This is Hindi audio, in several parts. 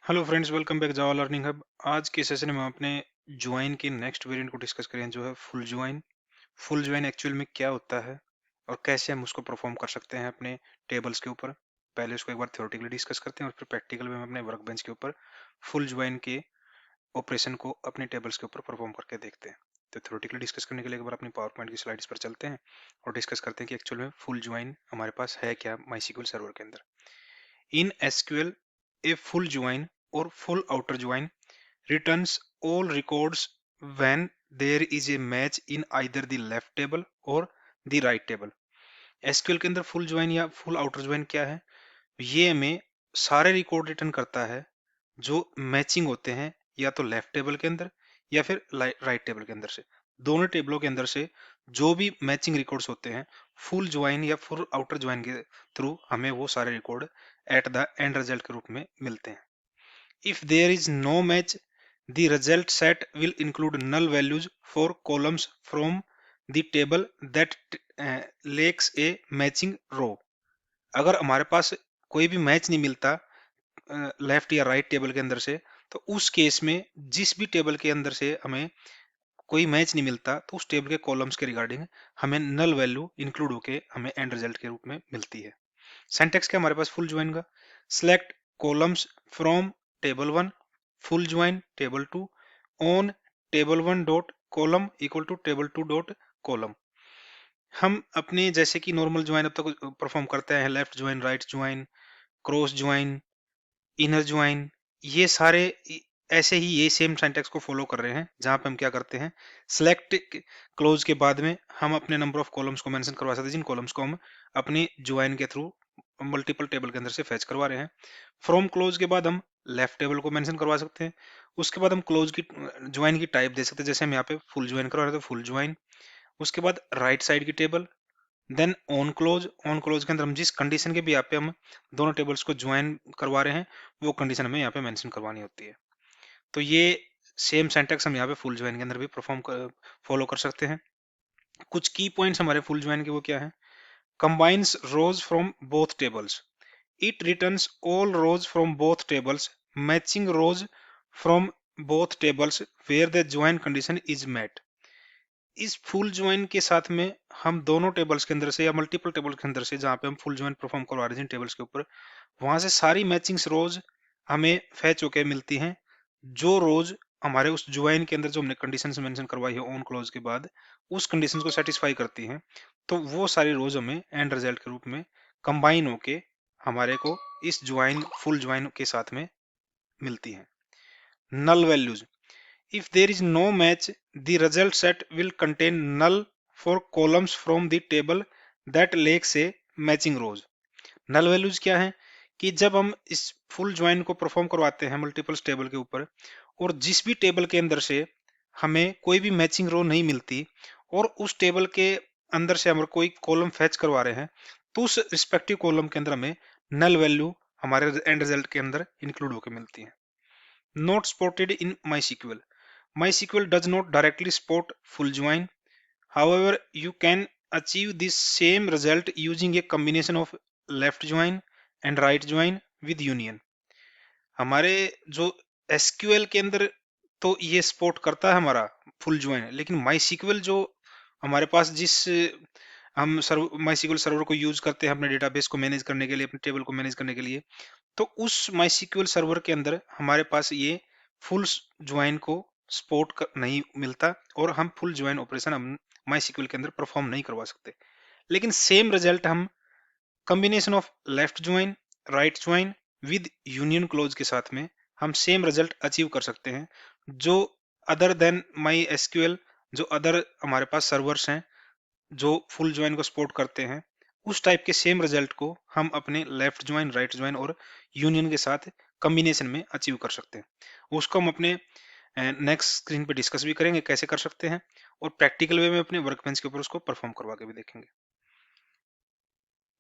हेलो फ्रेंड्स, वेलकम बैक जावा लर्निंग हब। आज के सेशन में हम अपने ज्वाइन के नेक्स्ट वेरिएंट को डिस्कस करें, जो है full join. Full join actual में क्या होता है और कैसे हम उसको परफॉर्म कर सकते हैं अपने टेबल्स के ऊपर। पहले उसको एक बार थ्योरेटिकली डिस्कस करते हैं और फिर प्रैक्टिकल में हम अपने वर्क बेंच के ऊपर फुल ज्वाइन के ऑपरेशन को अपने टेबल्स के ऊपर परफॉर्म करके देखते हैं। तो थ्योरेटिकली डिस्कस करने के लिए एक बार अपनी पावर पॉइंट की स्लाइड्स पर चलते हैं और डिस्कस करते हैं कि एक्चुअल में फुल ज्वाइन हमारे पास है क्या माईसीक्वल सर्वर के अंदर। In SQL, a full join or full outer join returns all records when there is a match in either the left table or the right table. SQL के अंदर फुल ज्वाइन या फुल आउटर ज्वाइन क्या है? ये हमें सारे रिकॉर्ड रिटर्न करता है जो मैचिंग होते हैं या तो लेफ्ट टेबल के अंदर या फिर राइट टेबल के अंदर से। दोनों टेबलों के अंदर से जो भी मैचिंग रिकॉर्ड्स होते हैं, फुल ज्वाइन या फुल आउटर ज्वाइन के थ्रू हमें वो सारे record at the end result के रूप में मिलते हैं। If there is no match, the result set will include null values for columns from the table that lacks a matching row. अगर हमारे पास कोई भी मैच नहीं मिलता लेफ्ट या राइट टेबल के अंदर से, तो उस केस में जिस भी टेबल के अंदर से हमें कोई मैच नहीं मिलता, तो उस टेबल के कॉलम्स के रिगार्डिंग हमें नल वैल्यू इंक्लूड होके हमें एंड रिजल्ट के रूप में मिलती है। सिंटैक्स क्या हमारे पास फुल ज्वाइन का? Select columns from table one, full join table two, on table one dot column equal to table two dot column. हम अपने जैसे कि नॉर्मल ज्वाइन अब तक परफॉर्म करते हैं, left join, right join, cross join, inner join, ये सारे ऐसे ही ये सेम सिंटैक्स को फॉलो कर रहे हैं, जहां पे हम क्या करते हैं, सिलेक्ट क्लोज के बाद में हम अपने नंबर ऑफ कॉलम्स को मेंशन करवा सकते हैं, जिन कॉलम्स को हम अपने ज्वाइन के थ्रू मल्टीपल टेबल के अंदर से फैच करवा रहे हैं। फ्रॉम क्लोज के बाद हम लेफ्ट टेबल को मेंशन करवा सकते हैं। उसके बाद हम क्लोज की ज्वाइन की टाइप दे सकते हैं, जैसे हम यहाँ पे फुल ज्वाइन करवा रहे थे, फुल ज्वाइन। उसके बाद राइट साइड की टेबल, देन ऑन क्लोज के अंदर हम जिस कंडीशन के भी यहाँ पे हम दोनों टेबल्स को ज्वाइन करवा रहे हैं, वो कंडीशन हमें यहाँ पे मेंशन करवानी होती है। तो ये सेम सिंटैक्स हम यहाँ पे फुल ज्वाइन के अंदर भी फॉलो कर सकते हैं। कुछ की पॉइंट्स हमारे फुल ज्वाइन के वो क्या है? Combines rows from both tables, it returns all rows from both tables, matching rows from both tables where the join condition is met. इस फुल ज्वाइन के साथ में हम दोनों टेबल्स के अंदर से या मल्टीपल टेबल के अंदर से, जहां पे हम फुल ज्वाइन परफॉर्म करवा रहे हैं टेबल्स के ऊपर, वहां से सारी मैचिंग्स रोज हमें फैच होके मिलती हैं, जो रोज हमारे उस ज्वाइन के अंदर जो हमने कंडीशंस मेंशन करवाई है ऑन क्लोज के बाद, उस कंडीशंस को सेटिस्फाई करती हैं। तो वो सारी रोज हमें एंड रिजल्ट के रूप में कंबाइन होके हमारे को इस ज्वाइन फुल ज्वाइन के साथ में मिलती हैं। Null values, if there is no match, the result set will contain null for columns from the table that lacks a matching rows. Null values क्या है कि जब हम इस फुल ज्वाइन को परफॉर्म करवाते हैं मल्टीपल टेबल के ऊपर, और जिस भी टेबल के अंदर से हमें कोई भी मैचिंग रो नहीं मिलती, और उस टेबल के अंदर से हम कोई कॉलम फैच करवा रहे हैं, तो उस रिस्पेक्टिव कॉलम के अंदर हमें नल वैल्यू हमारे एंड रिजल्ट के अंदर इंक्लूड होकर मिलती है। Not spotted in MySQL. MySQL does not directly support full join. However, you can achieve this same result using a combination of left join and right join with union. हमारे जो SQL के अंदर तो ये सपोर्ट करता है हमारा फुल ज्वाइन, लेकिन MySQL जो हमारे पास जिस हम सर्व MySQL सर्वर को यूज करते हैं अपने डेटाबेस को मैनेज करने के लिए, अपने टेबल को मैनेज करने के लिए, तो उस MySQL सर्वर के अंदर हमारे पास ये फुल ज्वाइन को सपोर्ट नहीं मिलता, और हम फुल ज्वाइन ऑपरेशन हम MySQL के अंदर परफॉर्म नहीं करवा सकते। लेकिन सेम रिजल्ट हम combination of left join, right join with union close के साथ में हम सेम रिजल्ट अचीव कर सकते हैं, जो अदर देन MySQL, जो अदर हमारे पास सर्वर्स हैं जो फुल ज्वाइन को सपोर्ट करते हैं, उस टाइप के सेम रिजल्ट को हम अपने लेफ्ट ज्वाइन, राइट ज्वाइन और यूनियन के साथ कॉम्बिनेशन में अचीव कर सकते हैं। उसको हम अपने नेक्स्ट स्क्रीन पे डिस्कस भी करेंगे कैसे कर सकते हैं, और प्रैक्टिकल वे में अपने वर्क बेंच के ऊपर उसको परफॉर्म करवा के भी देखेंगे।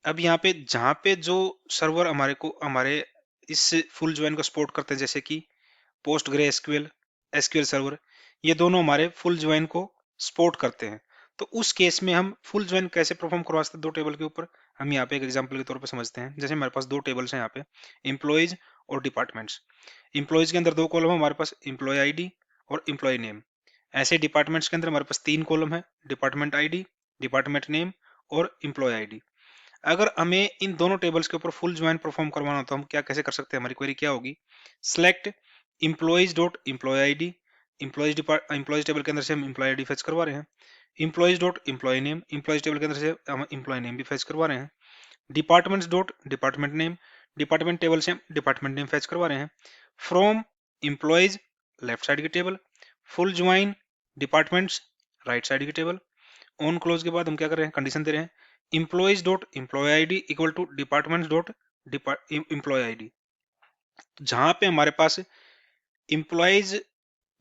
अब यहाँ पे जहाँ पे जो सर्वर हमारे को हमारे इस फुल ज्वाइन को सपोर्ट करते हैं, जैसे कि post grey SQL, SQL server, ये दोनों हमारे फुल ज्वाइन को सपोर्ट करते हैं, तो उस केस में हम फुल ज्वाइन कैसे परफॉर्म करवा सकते हैं दो टेबल के ऊपर? हम यहाँ पे एक एग्जांपल के तौर पे समझते हैं। जैसे हमारे पास दो टेबल्स हैं यहाँ पे, एम्प्लॉयज और डिपार्टमेंट्स। एम्प्लॉयज के अंदर दो कॉलम है हमारे पास, एम्प्लॉय आईडी और एम्प्लॉय नेम। ऐसे डिपार्टमेंट्स के अंदर हमारे पास तीन कॉलम है, डिपार्टमेंट आईडी, डिपार्टमेंट नेम और एम्प्लॉय आईडी। अगर हमें इन दोनों टेबल्स के ऊपर फुल ज्वाइन परफॉर्म करवाना हो तो हम क्या कैसे कर सकते हैं? हमारी क्वेरी क्या होगी? Select employees dot employee ID. Employees table के अंदर से हम एम्प्लॉय आईडी फेच करवा रहे हैं। Employees dot employee name, employees table के अंदर से हम एम्प्लॉय नेम भी फेच करवा रहे हैं। Departments dot department name, department table से हम डिपार्टमेंट नेम फेच करवा रहे हैं। फ्रॉम एम्प्लॉयज लेफ्ट साइड की table, full join departments right side की टेबल। ऑन क्लोज के बाद हम क्या कर रहे हैं? कंडीशन दे रहे हैं, employees dot employee ID equal to departments dot employee ID. जहां पे हमारे पास एम्प्लॉयज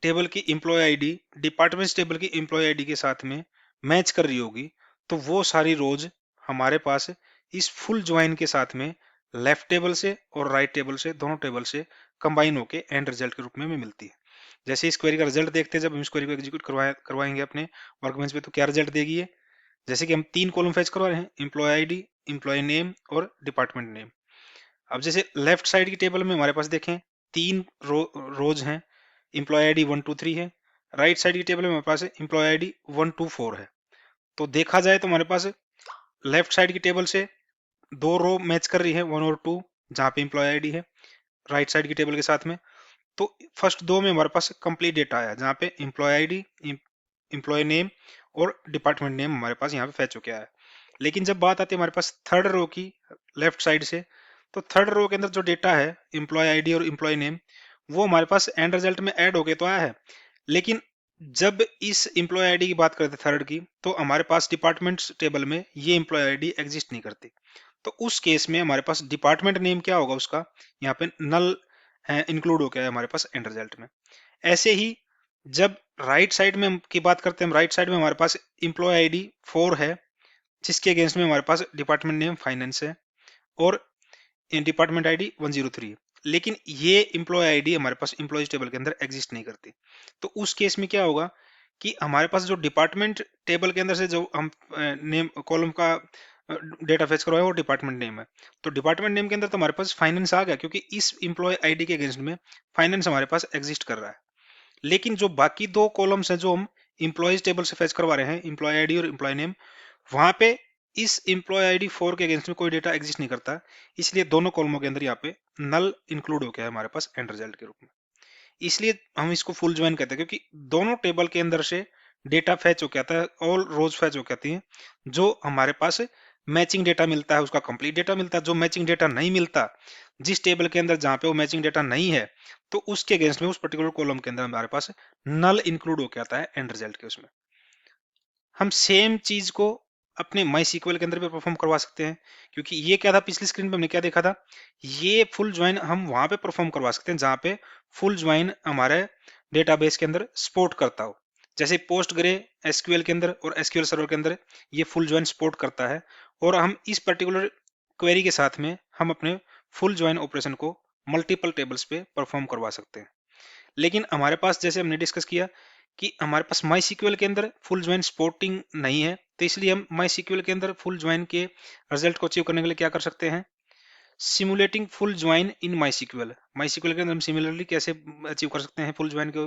टेबल की एम्प्लॉय आईडी डिपार्टमेंट्स टेबल की एम्प्लॉय आईडी के साथ में मैच कर रही होगी, तो वो सारी रोज हमारे पास इस फुल ज्वाइन के साथ में लेफ्ट टेबल से और राइट टेबल से, दोनों टेबल से कंबाइन होके एंड रिजल्ट के रूप में हमें मिलती है। जैसे इस क्वेरी का रिजल्ट देखते हैं, जब हम इस क्वेरी को एग्जीक्यूट करवाएंगे अपने वर्कबेंच पे, तो क्या रिजल्ट देगी ये? जैसे कि हम तीन कॉलम फेच करवा रहे हैं, एम्प्लॉय आईडी, एम्प्लॉय नेम और डिपार्टमेंट नेम। अब जैसे लेफ्ट साइड की टेबल में हमारे पास देखें तीन रोज हैं, एम्प्लॉय आईडी 1 2 3 है। राइट साइड की टेबल में हमारे पास एम्प्लॉय आईडी 1 2 4 है। तो देखा जाए तो हमारे पास लेफ्ट साइड की टेबल से दो रो मैच कर रही है, 1 और 2, जहां पे एम्प्लॉय आईडी है राइट साइड की टेबल के साथ में। तो फर्स्ट दो में हमारे पास कंप्लीट डेटा आया, जहां पे एम्प्लॉय आईडी, एम्प्लॉय नेम और डिपार्टमेंट नेम हमारे पास यहाँ पे फैच होके आया। लेकिन जब बात आती है हमारे पास थर्ड रो की, लेफ्ट साइड से, तो थर्ड रो के अंदर जो डेटा है एम्प्लॉय आईडी और एम्प्लॉय नेम, वो हमारे पास एंड रिजल्ट में ऐड होके तो आया है। लेकिन जब इस एम्प्लॉय आईडी की बात करते थर्ड की, तो हमारे पास डिपार्टमेंट्स टेबल में ये एम्प्लॉय आईडी एग्जिस्ट नहीं करती। तो उस केस में हमारे पास डिपार्टमेंट नेम क्या होगा? उसका यहाँ पे नल इंक्लूड हो गया है हमारे पास एंड रिजल्ट में। ऐसे ही जब राइट साइड में की बात करते हैं, राइट साइड में हमारे पास एम्प्लॉय आईडी 4 है, जिसके अगेंस्ट में हमारे पास डिपार्टमेंट नेम फाइनेंस है और डिपार्टमेंट आईडी 103 है। लेकिन ये एम्प्लॉय आईडी हमारे पास एम्प्लॉयज टेबल के अंदर एग्जिस्ट नहीं करती। तो उस केस में क्या होगा कि हमारे पास जो डिपार्टमेंट टेबल के अंदर से जो हम नेम कॉलम का डेटा फेच करवाया वो डिपार्टमेंट नेम है। तो डिपार्टमेंट नेम के अंदर तो हमारे पास फाइनेंस आ गया, क्योंकि इस एम्प्लॉय आईडी के अगेंस्ट में फाइनेंस हमारे पास एग्जिस्ट कर रहा है। लेकिन जो बाकी दो कॉलम्स हैं जो हम इंप्लॉयज टेबल से फेच करवा रहे हैं, इंप्लॉय आईडी और इंप्लॉय नेम, वहां पे इस इंप्लॉय आईडी 4 के अगेंस्ट में कोई डेटा एग्जिस्ट नहीं करता। इसलिए दोनों कॉलमों के अंदर यहाँ पे नल इंक्लूड हो गया है हमारे पास एंड रिजल्ट के रूप में। इसलिए हम इसको फुल ज्वाइन कहते हैं, क्योंकि दोनों टेबल के अंदर से डेटा फैच होके आता है, ऑल रोज फैच होके आती है। जो हमारे पास मैचिंग डेटा मिलता है उसका कंप्लीट डेटा मिलता है। जो मैचिंग डेटा नहीं मिलता, जिस टेबल के अंदर जहां पे वो मैचिंग डेटा नहीं है, तो उसके अगेंस्ट में उस पर्टिकुलर कॉलम के अंदर हमारे पास नल इंक्लूड होके आता है एंड रिजल्ट के उसमें। हम सेम चीज को अपने माई सीक्वल के अंदर भी परफॉर्म करवा सकते हैं, क्योंकि ये क्या था, पिछली स्क्रीन पे हमने क्या देखा था, ये फुल ज्वाइन हम वहां पे परफॉर्म करवा सकते हैं जहां पे फुल ज्वाइन हमारे डेटाबेस के अंदर सपोर्ट करता हो। जैसे पोस्ट ग्रे एसक्यूएल के अंदर और एसक्यूएल सर्वर के अंदर ये फुल ज्वाइन सपोर्ट करता है, और हम इस पर्टिकुलर क्वेरी के साथ में हम अपने फुल ज्वाइन ऑपरेशन को मल्टीपल टेबल्स पे परफॉर्म करवा सकते हैं। लेकिन हमारे पास, जैसे हमने डिस्कस किया, कि हमारे पास माई सीक्वल के अंदर फुल ज्वाइन सपोर्टिंग नहीं है, तो इसलिए हम माई सीक्वल के अंदर फुल ज्वाइन के रिजल्ट को अचीव करने के लिए क्या कर सकते हैं? Simulating full join in MySQL. MySQL के अंदर हम सिमिलरली कैसे अचीव कर सकते हैं फुल ज्वाइन के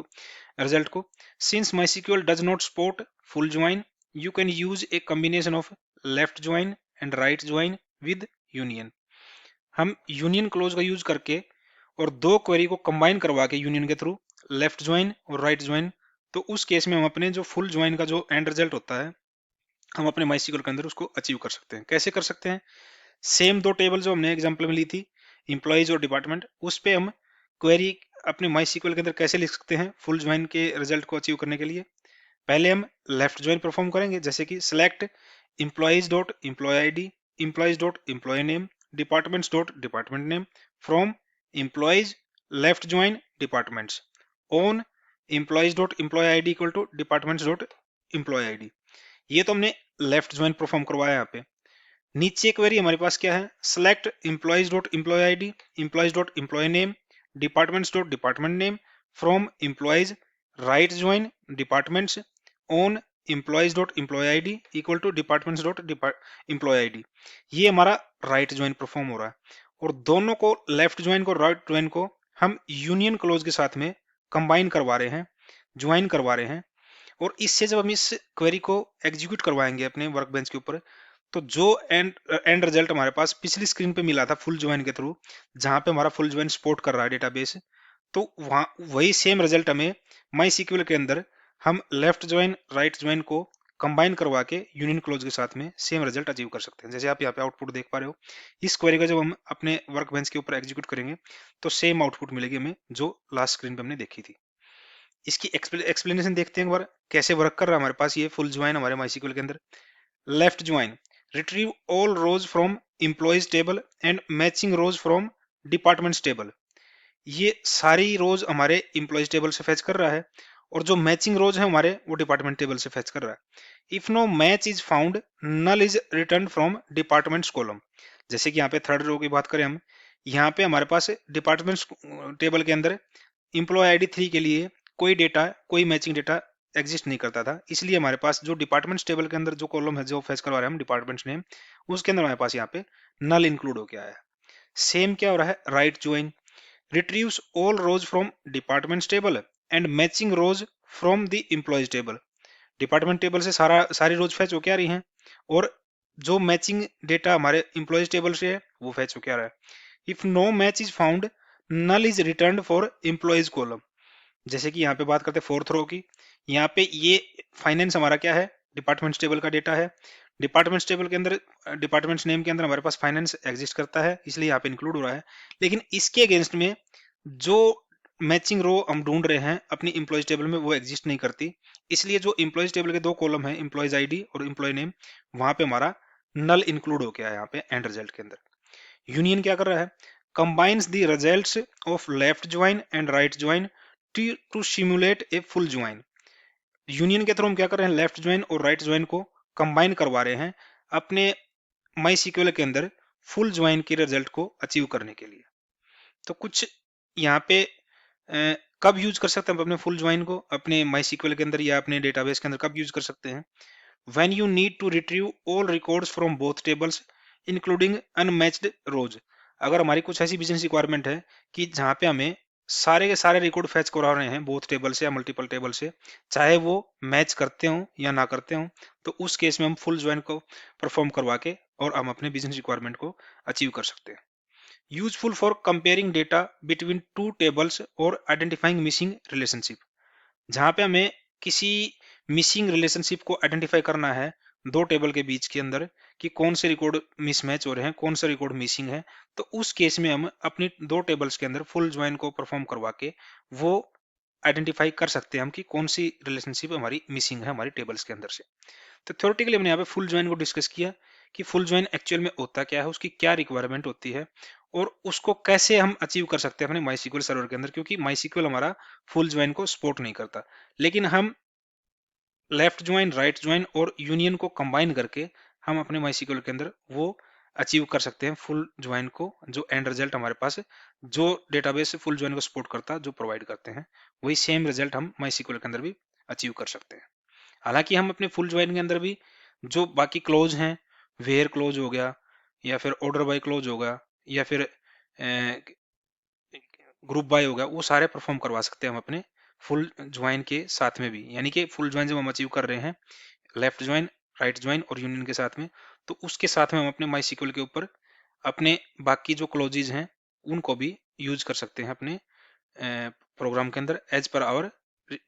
रिजल्ट को? Since MySQL does not support full join, you can use a combination of left join and right join with union. हम यूनियन क्लोज का यूज करके और दो क्वेरी को कंबाइन करवा के यूनियन के थ्रू, लेफ्ट ज्वाइन और राइट ज्वाइन, तो उस केस में हम अपने जो फुल ज्वाइन का जो एंड रिजल्ट होता है, हम अपने माइसिकल के अंदर उसको अचीव कर सकते हैं। कैसे कर सकते हैं? सेम दो टेबल जो हमने एग्जाम्पल में ली थी, इंप्लॉइज और डिपार्टमेंट, उस पे हम क्वेरी अपने माइसिकल के अंदर कैसे लिख सकते हैं फुल ज्वाइन के रिजल्ट को अचीव करने के लिए? पहले हम लेफ्ट ज्वाइन परफॉर्म करेंगे, जैसे कि select employees dot employee ID, employees dot employee name, departments dot department name, from employees left join departments, on employees dot employee ID equal to departments dot employee ID. ये तो हमने लेफ्ट ज्वाइन परफॉर्म करवाया यहाँ पे। नीचे क्वेरी हमारे पास क्या है? Select employees dot employee ID, employees dot employee name, departments dot department name, from employees right join departments, on employees dot employee ID equal to departments dot employee ID. ये हमारा राइट ज्वाइन परफॉर्म हो रहा है, और दोनों को, लेफ्ट ज्वाइन को राइट ज्वाइन को, हम यूनियन क्लोज के साथ में कंबाइन करवा रहे हैं, ज्वाइन करवा रहे हैं। और इससे जब हम इस क्वेरी को एग्जीक्यूट करवाएंगे अपने वर्क बेंच के ऊपर, तो जो एंड एंड रिजल्ट हमारे पास पिछली स्क्रीन पे मिला था फुल ज्वाइन के थ्रू, जहां पे हमारा फुल ज्वाइन सपोर्ट कर रहा है डेटाबेस, तो वहां वही सेम रिजल्ट हमें माई सीक्वल के अंदर हम लेफ्ट ज्वाइन राइट ज्वाइन को कंबाइन करवा के यूनियन क्लोज के साथ में सेम रिजल्ट अचीव कर सकते हैं। जैसे आप यहाँ पे आउटपुट देख पा रहे हो, इस क्वेरी का जब हम अपने वर्क बेंच के ऊपर एग्जीक्यूट करेंगे तो सेम आउटपुट मिलेगी हमें जो लास्ट स्क्रीन पे हमने देखी थी। इसकी एक्सप्लेनेशन देखते हैं एक बार कैसे वर्क कर रहा है हमारे पास ये फुल ज्वाइन हमारे माईसीक्वल के अंदर। Left join, retrieve all rows from employees table and matching rows from departments table. ये सारी रोज हमारे एम्प्लॉयज टेबल से फेच कर रहा है, और जो मैचिंग रोज है हमारे वो डिपार्टमेंट टेबल से फेच कर रहा है। If no match is found, null is return from departments column. जैसे कि यहाँ पे थर्ड रो की बात करें हम, यहाँ पे हमारे पास डिपार्टमेंट्स टेबल के अंदर एम्प्लॉय आईडी 3 के लिए कोई डेटा, कोई मैचिंग डेटा एग्जिस्ट नहीं करता था, इसलिए हमारे पास जो डिपार्टमेंट्स टेबल के अंदर जो कॉलम है जो फेच करवा रहे हैं हम डिपार्टमेंट्स नेम, उसके अंदर हमारे पास यहाँ पे नल इंक्लूड हो गया है। सेम क्या हो रहा है, right join, retrieves all rows from departments table and matching rows from the employees table। Department table से सारी रोज फैच होके आ रही हैं, और जो मैचिंग डेटा हमारे एम्प्लॉयज टेबल से है वो फैच होके आ रहा है। If no match is found, null is return for employees column. जैसे कि यहाँ पे बात करते हैं फोर्थ रो की, यहाँ पे ये फाइनेंस हमारा क्या है, डिपार्टमेंट्स टेबल का डेटा है। डिपार्टमेंट्स टेबल के अंदर, डिपार्टमेंट्स नेम के अंदर हमारे पास फाइनेंस एग्जिस्ट करता है, इसलिए यहाँ पे इंक्लूड हो रहा है। लेकिन इसके अगेंस्ट में जो मैचिंग रो हम ढूंढ रहे हैं अपनी एम्प्लॉयज टेबल में वो एग्जिस्ट नहीं करती, इसलिए जो एम्प्लॉयज टेबल के दो कॉलम है, एम्प्लॉयज आईडी और एम्प्लॉय नेम, वहां पे हमारा नल इंक्लूड हो गया है यहाँ पे एंड रिजल्ट के अंदर। यूनियन क्या कर रहा है, combines the results of left join and right join to simulate a full join. Union के थ्रू हम क्या कर रहे हैं, लेफ्ट ज्वाइन और राइट ज्वाइन को कंबाइन करवा रहे हैं अपने माई सीक्वल के अंदर फुल ज्वाइन के रिजल्ट को अचीव करने के लिए। तो कुछ यहाँ पे कब यूज कर सकते हैं हम अपने फुल ज्वाइन को अपने माई सीक्वल के अंदर या अपने डेटाबेस के अंदर कब यूज कर सकते हैं, when you need to retrieve all records from both tables including unmatched rows. अगर हमारी कुछ ऐसी बिजनेस रिक्वायरमेंट है कि जहाँ पे हमें सारे के सारे रिकॉर्ड फैच करा रहे हैं बोथ टेबल से या मल्टीपल टेबल से, चाहे वो मैच करते हों या ना करते हों, तो उस केस में हम फुल ज्वाइन को परफॉर्म करवा के और हम अपने बिजनेस रिक्वायरमेंट को अचीव कर सकते हैं। Useful for comparing data between two tables और आइडेंटिफाइंग मिसिंग रिलेशनशिप। जहां पे हमें किसी मिसिंग रिलेशनशिप को आइडेंटिफाई करना है दो टेबल के बीच के अंदर कि कौन से रिकॉर्ड मिसमैच हो रहे हैं, कौन सा रिकॉर्ड मिसिंग है, तो उस केस में हम अपनी दो टेबल्स के अंदर फुल ज्वाइन को परफॉर्म करवा के वो आइडेंटिफाई कर सकते हैं हम कि कौन सी रिलेशनशिप हमारी मिसिंग है हमारी टेबल्स के अंदर से। तो थ्योरेटिकली हमने यहाँ पे फुल ज्वाइन को डिस्कस किया कि फुल ज्वाइन एक्चुअल में होता क्या है, उसकी क्या रिक्वायरमेंट होती है, और उसको कैसे हम अचीव कर सकते हैं अपने माई सर्वर के अंदर, क्योंकि माई हमारा फुल ज्वाइन को सपोर्ट नहीं करता। लेकिन हम लेफ्ट ज्वाइन, राइट ज्वाइन और यूनियन को कंबाइन करके हम अपने माई के अंदर वो अचीव कर सकते हैं फुल ज्वाइन को, जो एंड रिजल्ट हमारे पास जो डेटाबेस फुल ज्वाइन को सपोर्ट करता है जो प्रोवाइड करते हैं, वही सेम रिजल्ट हम माई के अंदर भी अचीव कर सकते हैं। हालांकि हम अपने फुल ज्वाइन के अंदर भी जो बाकी क्लोज हैं, वेयर क्लोज हो गया या फिर ऑर्डर बाय क्लोज होगा या फिर ग्रुप बाय होगा, वो सारे परफॉर्म करवा सकते हैं हम अपने फुल ज्वाइन के साथ में भी। यानी कि फुल ज्वाइन जब हम अचीव कर रहे हैं लेफ्ट ज्वाइन, राइट ज्वाइन और यूनियन के साथ में, तो उसके साथ में हम अपने माई सीक्वल के ऊपर अपने बाकी जो क्लोजेज हैं उनको भी यूज कर सकते हैं अपने प्रोग्राम के अंदर as per our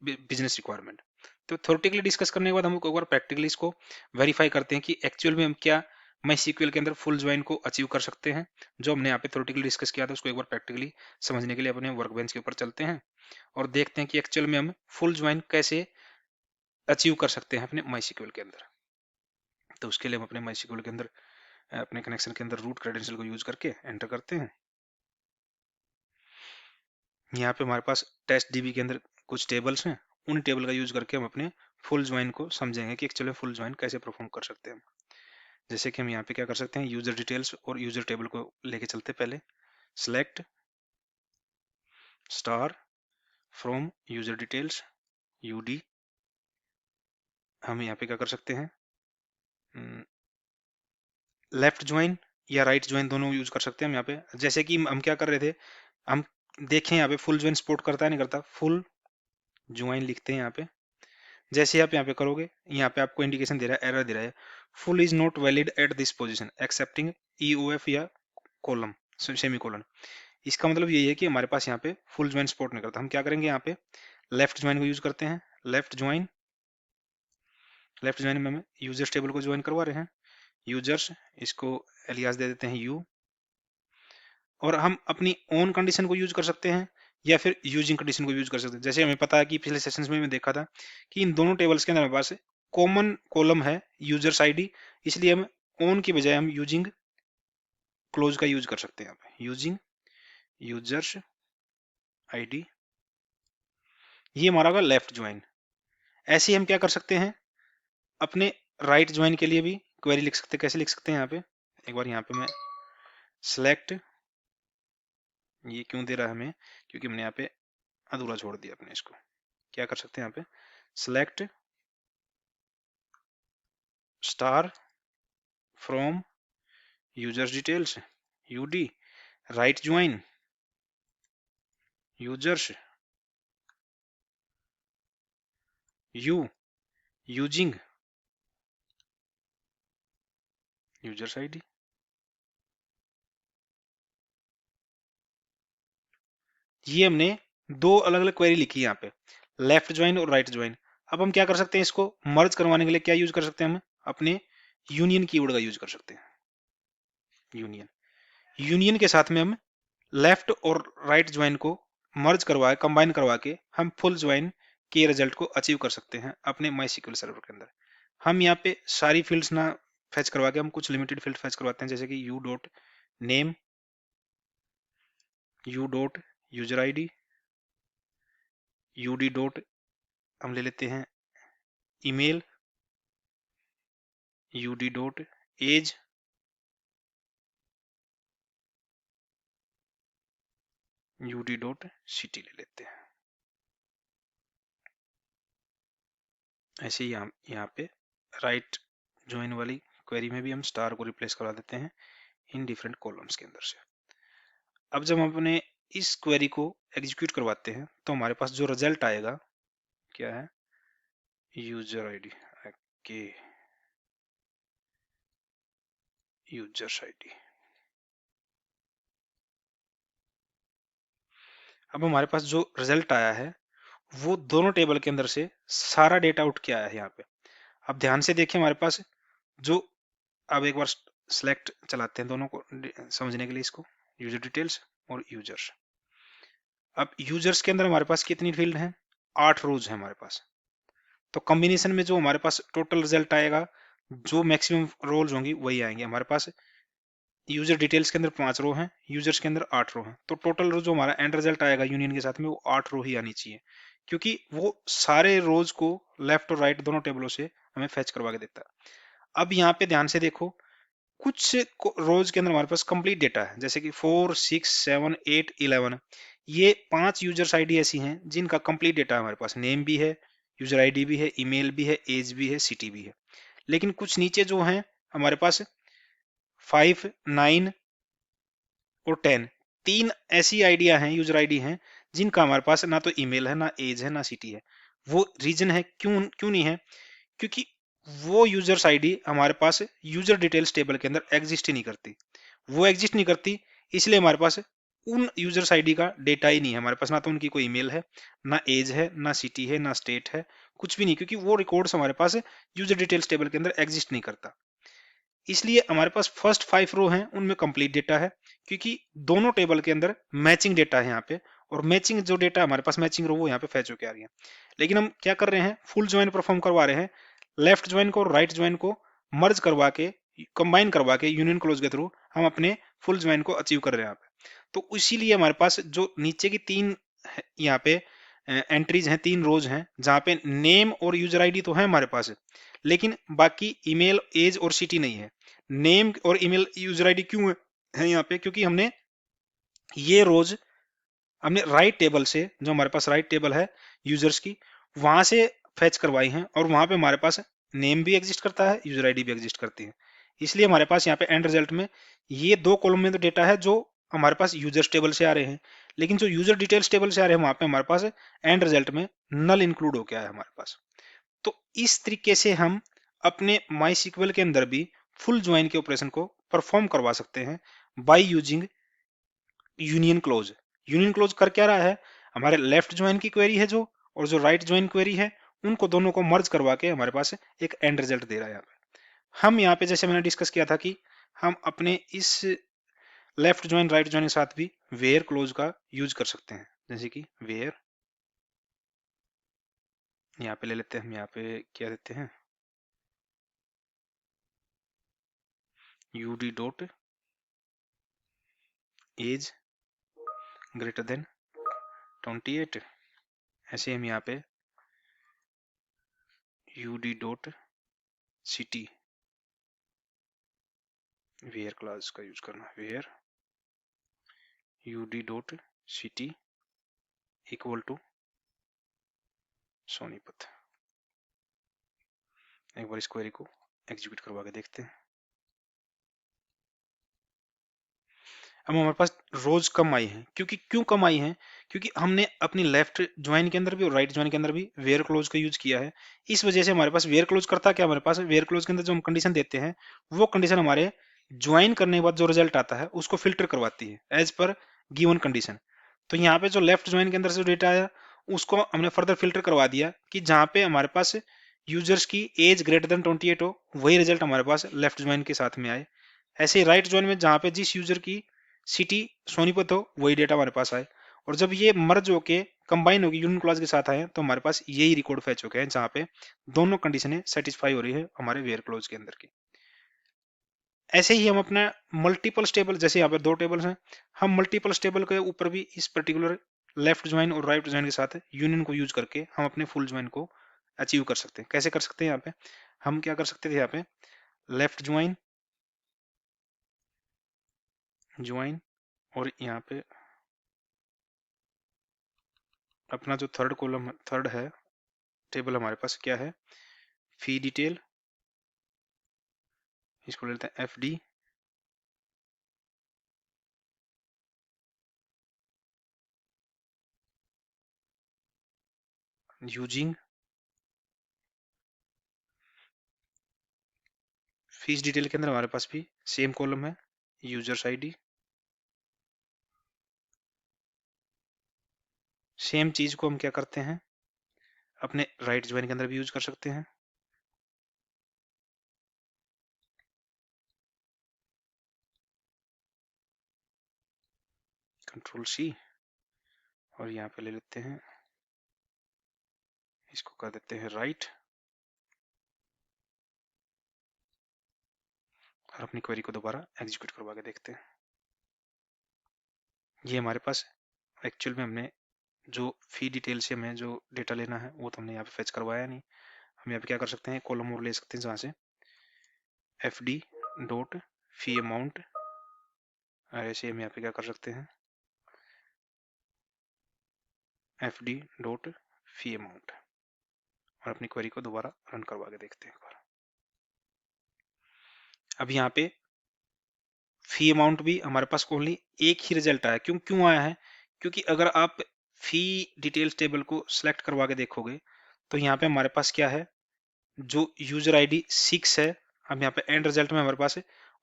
business requirement. तो थ्योरेटिकली डिस्कस करने के बाद हम एक बार प्रैक्टिकली इसको वेरीफाई करते हैं कि एक्चुअल में हम क्या माई सीक्वल के अंदर फुल ज्वाइन को अचीव कर सकते हैं। जो हमने यहाँ पे थ्योरेटिकली डिस्कस किया था उसको एक बार प्रैक्टिकली समझने के लिए अपने वर्क बेंच के ऊपर चलते हैं और देखते हैं कि एक्चुअल में हम फुल ज्वाइन कैसे अचीव कर सकते हैं अपने माई सीक्वल के अंदर। तो उसके लिए हम अपने माई सीक्वल के अंदर अपने कनेक्शन के अंदर रूट क्रेडेंशियल को यूज करके एंटर करते हैं। यहाँ पे हमारे पास टेस्ट डीबी के अंदर कुछ टेबल्स हैं, उन टेबल का यूज करके हम अपने फुल ज्वाइन को समझेंगे कि एक्चुअली फुल ज्वाइन कैसे परफॉर्म कर सकते हैं। जैसे कि हम यहाँ पे क्या कर सकते हैं, यूजर डिटेल्स और यूजर टेबल को लेके चलते पहले। Select star from user details UD हम यहाँ पे क्या कर सकते हैं, लेफ्ट ज्वाइन या राइट ज्वाइन दोनों यूज कर सकते हैं हम यहाँ पे। जैसे कि हम क्या कर रहे थे, हम देखें यहाँ पे फुल ज्वाइन सपोर्ट करता है नहीं करता, फुल ज्वाइन लिखते हैं यहाँ पे। जैसे आप यहाँ पे करोगे, यहाँ पे आपको इंडिकेशन दे रहा है, एरर दे रहा है, full is not valid at this position accepting EOF या कॉलम सेमी कोलन। इसका मतलब यही है कि हमारे पास यहाँ पे फुल ज्वाइन सपोर्ट नहीं करता। हम क्या करेंगे, यहाँ पे लेफ्ट ज्वाइन को यूज करते हैं। लेफ्ट ज्वाइन में हमें यूजर्स टेबल को ज्वाइन करवा रहे हैं, यूजर्स, इसको एलियास दे देते हैं यू, और हम अपनी ओन कंडीशन को यूज कर सकते हैं या फिर यूजिंग कंडीशन को यूज कर सकते हैं। जैसे हमें पता है कि पिछले सेशंस में देखा था कि इन दोनों टेबल्स के अंदर हमारे पास कॉमन कॉलम है यूजर्स आईडी, इसलिए हम ओन की बजाय हम यूजिंग क्लोज का यूज कर सकते हैं। यहाँ पे यूजिंग यूजर्स आईडी, ये हमारा होगा लेफ्ट ज्वाइन। ऐसे ही हम क्या कर सकते हैं, अपने राइट ज्वाइन के लिए भी क्वेरी लिख सकते हैं। कैसे लिख सकते हैं, यहाँ पे एक बार यहाँ पे मैं सिलेक्ट, ये क्यों दे रहा है हमें, क्योंकि हमने यहाँ पे अधूरा छोड़ दिया अपने इसको। क्या कर सकते हैं यहाँ पे, select star from users details UD, right join users using users ID. ये हमने दो अलग अलग क्वेरी लिखी है यहाँ पे, लेफ्ट ज्वाइन और राइट ज्वाइन। अब हम क्या कर सकते हैं, इसको मर्ज करवाने के लिए क्या यूज कर सकते हैं, हम अपने यूनियन कीवर्ड का यूज कर सकते हैं। यूनियन के साथ में हम लेफ्ट और राइट ज्वाइन को मर्ज करवा कंबाइन करवा के हम फुल ज्वाइन के रिजल्ट को अचीव कर सकते हैं अपने MySQL सर्वर के अंदर। हम यहाँ पे सारी फील्ड्स ना फेच करवा के हम कुछ लिमिटेड फील्ड फेच करवाते हैं, जैसे कि U dot name, U dot user ID, UD dot हम ले लेते हैं email, UD dot age, UD dot city ले लेते हैं। ऐसे ही हम यहाँ पे राइट ज्वाइन वाली क्वेरी में भी हम स्टार को रिप्लेस करा देते हैं इन डिफरेंट कॉलम्स के अंदर से। अब जब हम अपने इस क्वेरी को एग्जीक्यूट करवाते हैं तो हमारे पास जो रिजल्ट आएगा क्या है, यूजर आईडी के यूजर्स आईडी। अब हमारे पास जो रिजल्ट आया है वो दोनों टेबल के अंदर से सारा डेटा उठ के आया है यहाँ पे। अब ध्यान से देखिए हमारे पास जो, अब एक बार सेलेक्ट चलाते हैं दोनों को समझने के लिए, इसको यूजर डिटेल्स और यूजर्स। अब यूजर्स के अंदर हमारे पास कितनी फील्ड हैं, 8 रोज है हमारे पास। तो कॉम्बिनेशन में जो हमारे पास टोटल रिजल्ट आएगा, जो मैक्सिमम रोल्स होंगी वही आएंगे हमारे पास। यूजर डिटेल्स के अंदर 5 रो हैं, यूजर्स के अंदर 8 रो हैं, तो टोटल जो हमारा एंड रिजल्ट आएगा यूनियन के साथ में वो 8 रो ही आनी चाहिए, क्योंकि वो सारे रोज को लेफ्ट और राइट दोनों टेबलों से हमें फैच करवा के देता है। अब यहाँ पे ध्यान से देखो, कुछ रोज के अंदर हमारे पास कंप्लीट डेटा है, जैसे कि 4, 6, 7, 8, 11, ये 5 यूजर्स आईडी ऐसी हैं जिनका कंप्लीट डेटा हमारे पास, नेम भी है, यूजर आईडी भी है, ईमेल भी है, एज भी है, सिटी भी है। लेकिन कुछ नीचे जो हैं हमारे पास 5, 9 और 10, 3 ऐसी आइडिया हैं, यूजर आईडी हैं जिनका हमारे पास ना तो ईमेल है, ना एज है, ना सिटी है। वो रीजन है क्यों नहीं है, क्योंकि वो यूजर्स आईडी हमारे पास यूजर डिटेल्स टेबल के अंदर एग्जिस्ट ही नहीं करती। वो एग्जिस्ट नहीं करती, इसलिए हमारे पास उन यूजर्स आईडी का डेटा ही नहीं है हमारे पास, ना तो उनकी कोई ईमेल है, ना एज है, ना सिटी है, ना स्टेट है, कुछ भी नहीं, क्योंकि वो रिकॉर्ड्स हमारे पास यूजर डिटेल्स टेबल के अंदर एग्जिस्ट नहीं करता। इसलिए हमारे पास फर्स्ट 5 रो हैं उनमें कंप्लीट डेटा है, क्योंकि दोनों टेबल के अंदर मैचिंग डेटा है यहाँ पे, और मैचिंग जो डेटा हमारे पास मैचिंग रो वो यहाँ पे फैच होके आ रही है। लेकिन हम क्या कर रहे हैं, फुल ज्वाइन परफॉर्म करवा रहे हैं, लेफ्ट ज्वाइन को और राइट ज्वाइन को मर्ज करवा के, कंबाइन करवा के यूनियन क्लोज के थ्रू हम अपने फुल ज्वाइन को अचीव कर रहे हैं यहाँ पे। तो इसीलिए हमारे पास जो नीचे की 3 यहाँ पे एंट्रीज हैं, 3 रोज हैं, जहाँ पे नेम और यूजर आईडी तो है हमारे पास, लेकिन बाकी ईमेल, एज और सिटी नहीं है। नेम और ईमेल, यूजर आईडी क्यों है यहाँ पे, क्योंकि हमने ये रोज हमने राइट टेबल से, जो हमारे पास राइट टेबल है यूजर्स की, वहां से फैच करवाई हैं, और वहां पे हमारे पास नेम भी एग्जिस्ट करता है, यूजर आईडी भी एग्जिस्ट करती है। इसलिए हमारे पास यहाँ पे एंड रिजल्ट में ये दो कॉलम में तो डेटा है जो हमारे पास यूजर्स टेबल से आ रहे हैं, लेकिन जो यूजर डिटेल्स टेबल से आ रहे हैं वहां पे हमारे पास एंड रिजल्ट में नल इंक्लूड हो गया है हमारे पास। तो इस तरीके से हम अपने माई सीक्वल के अंदर भी फुल ज्वाइन के ऑपरेशन को परफॉर्म करवा सकते हैं by using union close. Union close कर क्या रहा है, हमारे लेफ्ट ज्वाइन की क्वेरी है जो, और जो राइट ज्वाइन क्वेरी है, उनको दोनों को मर्ज करवा के हमारे पास एक एंड रिजल्ट दे रहा है। यहाँ पे हम यहाँ पे जैसे मैंने डिस्कस किया था कि हम अपने इस लेफ्ट ज्वाइन राइट ज्वाइन के साथ भी वेयर क्लोज का यूज कर सकते हैं। जैसे कि वेयर, यहाँ पे ले लेते हैं, हम यहाँ पे क्या देते हैं, UD dot age greater than 28। ऐसे हम यहाँ पे UD dot city where clause का यूज करना, where UD dot city equal to Sonipat. एक बार इस क्वेरी को एग्जीक्यूट करवा के देखते हैं। अब हमारे पास रोज कम आई है, क्यों कम आई है, क्योंकि हमने अपनी लेफ्ट ज्वाइन के अंदर भी और राइट ज्वाइन के अंदर भी वेयर क्लोज का यूज किया है। इस वजह से हमारे पास वेयर क्लोज करता क्या, हमारे पास वेयर क्लोज के अंदर जो हम कंडीशन देते हैं वो कंडीशन हमारे ज्वाइन करने के बाद जो रिजल्ट आता है उसको फिल्टर करवाती है एज पर गिवन कंडीशन। तो यहाँ पे जो लेफ्ट ज्वाइन के अंदर से डेटा आया उसको हमने फर्दर फिल्टर करवा दिया कि जहाँ पे हमारे पास यूजर्स की एज ग्रेटर देन 28 हो वही रिजल्ट हमारे पास लेफ्ट ज्वाइन के साथ में आए। ऐसे ही राइट ज्वाइन में जहाँ पे जिस यूजर की सिटी सोनीपत हो वही डेटा हमारे पास आए, और जब ये मर्ज होके कंबाइन होगी यूनियन क्लॉज के साथ आए तो हमारे पास यही रिकॉर्ड फैच हो गए हैं जहाँ पे दोनों कंडीशनें सेटिस्फाई हो रही है हमारे वेयर क्लोज के अंदर की। ऐसे ही हम अपना मल्टीपल स्टेबल, जैसे यहाँ पे दो टेबल्स हैं, हम मल्टीपल स्टेबल के ऊपर भी इस पर्टिकुलर लेफ्ट ज्वाइन और राइट ज्वाइन के साथ यूनियन को यूज करके हम अपने फुल ज्वाइन को अचीव कर सकते हैं। कैसे कर सकते हैं, यहाँ पे हम क्या कर सकते थे, यहाँ पे लेफ्ट ज्वाइन ज्वाइन और यहाँ पे अपना जो थर्ड कॉलम थर्ड है टेबल हमारे पास क्या है, फी डिटेल, इसको लेते हैं F D using fees detail के अंदर हमारे पास भी सेम कॉलम है यूजर्स आईडी। सेम चीज को हम क्या करते हैं अपने राइट ज्वाइन के अंदर भी यूज कर सकते हैं। कंट्रोल सी और यहाँ पे ले लेते हैं, इसको कर देते हैं राइट और अपनी क्वेरी को दोबारा एग्जीक्यूट करवा के देखते हैं। ये हमारे पास एक्चुअल में हमने जो फी डिटेल से हमें जो डेटा लेना है वो तो हमने यहाँ पे फेच करवाया नहीं। हम यहाँ पे क्या कर सकते हैं, कॉलम और ले सकते हैं जहाँ से एफ डी डॉट फी अमाउंट, और ऐसे हम यहाँ पे क्या कर सकते हैं एफ डी डॉट फी अमाउंट, और अपनी क्वेरी को दोबारा रन करवा के देखते हैं एक बार। अब यहाँ पे फी अमाउंट भी हमारे पास ओनली एक ही रिजल्ट आया, क्यों आया है, क्योंकि अगर आप फी डिटेल्स टेबल को सिलेक्ट करवा के देखोगे तो यहाँ पे हमारे पास क्या है, जो यूजर आईडी 6 है, अब यहाँ पे एंड रिजल्ट में हमारे पास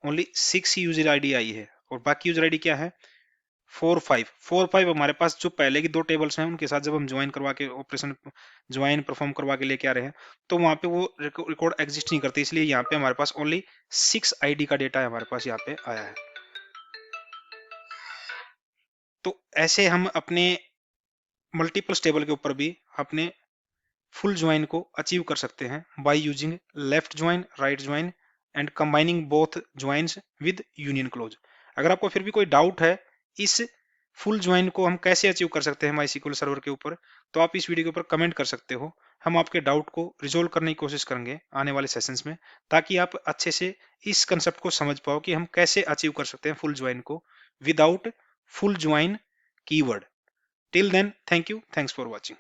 ओनली 6 ही यूजर आईडी आई है, और बाकी यूजर आईडी क्या है 4 5 हमारे पास जो पहले की दो टेबल्स हैं उनके साथ जब हम ज्वाइन करवा के ऑपरेशन ज्वाइन परफॉर्म करवा के लेके आ रहे हैं तो वहां पे वो रिकॉर्ड एग्जिस्ट नहीं करते, इसलिए यहाँ पे हमारे पास ओनली 6 आईडी का डेटा हमारे पास यहाँ पे आया है। तो ऐसे हम अपने मल्टीपल टेबल के ऊपर भी अपने फुल ज्वाइन को अचीव कर सकते हैं by using left join right join and combining both joins with union close. अगर आपको फिर भी कोई डाउट है इस फुल ज्वाइन को हम कैसे अचीव कर सकते हैं MySQL सर्वर के ऊपर, तो आप इस वीडियो के ऊपर कमेंट कर सकते हो। हम आपके डाउट को रिजोल्व करने की कोशिश करेंगे आने वाले सेशंस में, ताकि आप अच्छे से इस कंसेप्ट को समझ पाओ कि हम कैसे अचीव कर सकते हैं फुल ज्वाइन को without full join keyword. Till then, thank you, thanks for watching.